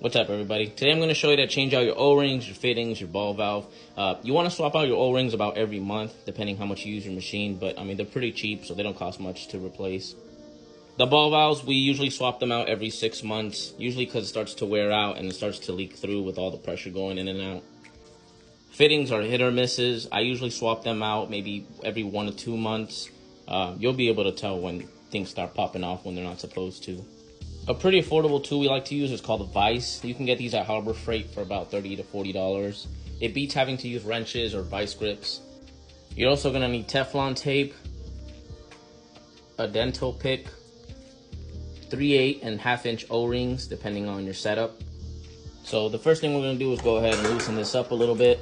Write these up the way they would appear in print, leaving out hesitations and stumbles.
What's up, everybody? Today I'm going to show you how to change out your O-rings, your fittings, your ball valve. You want to swap out your O-rings about every month, depending how much you use your machine, but I mean, they're pretty cheap, so they don't cost much to replace. The ball valves, we usually swap them out every 6 months, usually because it starts to wear out and it starts to leak through with all the pressure going in and out. Fittings are hit or misses. I usually swap them out maybe every 1 to 2 months. You'll be able to tell when things start popping off when they're not supposed to. A pretty affordable tool we like to use is called a vise. You can get these at Harbor Freight for about $30 to $40. It beats having to use wrenches or vice grips. You're also going to need Teflon tape, a dental pick, 3/8 and 1/2 inch O-rings depending on your setup. So the first thing we're going to do is go ahead and loosen this up a little bit.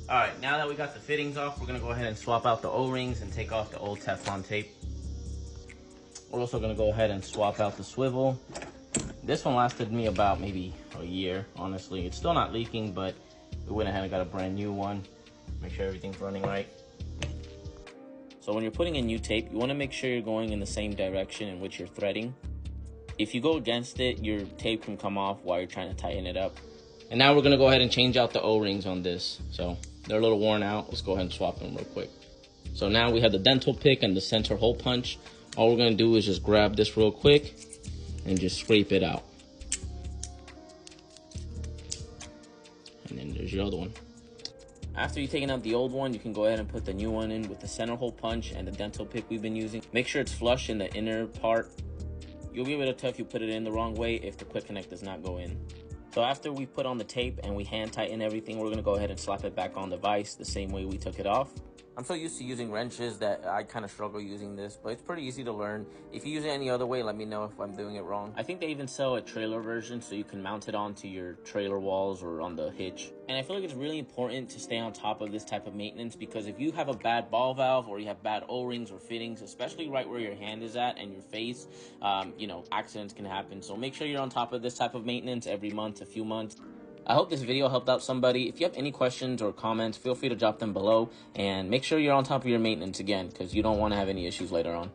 Alright, now that we got the fittings off, we're going to go ahead and swap out the O-rings and take off the old Teflon tape. We're also going to go ahead and swap out the swivel. This one lasted me about maybe a year, honestly. It's still not leaking, but we went ahead and got a brand new one. Make sure everything's running right. So when you're putting in new tape, you want to make sure you're going in the same direction in which you're threading. If you go against it, your tape can come off while you're trying to tighten it up. And now we're going to go ahead and change out the O-rings on this. So they're a little worn out. Let's go ahead and swap them real quick. So now we have the dental pick and the center hole punch. All we're going to do is just grab this real quick and just scrape it out. And then there's your other one. After you've taken out the old one, you can go ahead and put the new one in with the center hole punch and the dental pick we've been using. Make sure it's flush in the inner part. You'll be able to tell if you put it in the wrong way if the quick connect does not go in. So after we put on the tape and we hand tighten everything, we're going to go ahead and slap it back on the vise the same way we took it off. I'm so used to using wrenches that I kind of struggle using this, but it's pretty easy to learn. If you use it any other way, let me know if I'm doing it wrong. I think they even sell a trailer version so you can mount it onto your trailer walls or on the hitch. And I feel like it's really important to stay on top of this type of maintenance, because if you have a bad ball valve or you have bad O-rings or fittings, especially right where your hand is at and your face, accidents can happen. So make sure you're on top of this type of maintenance every month, a few months. I hope this video helped out somebody. If you have any questions or comments, feel free to drop them below, and make sure you're on top of your maintenance again, because you don't want to have any issues later on.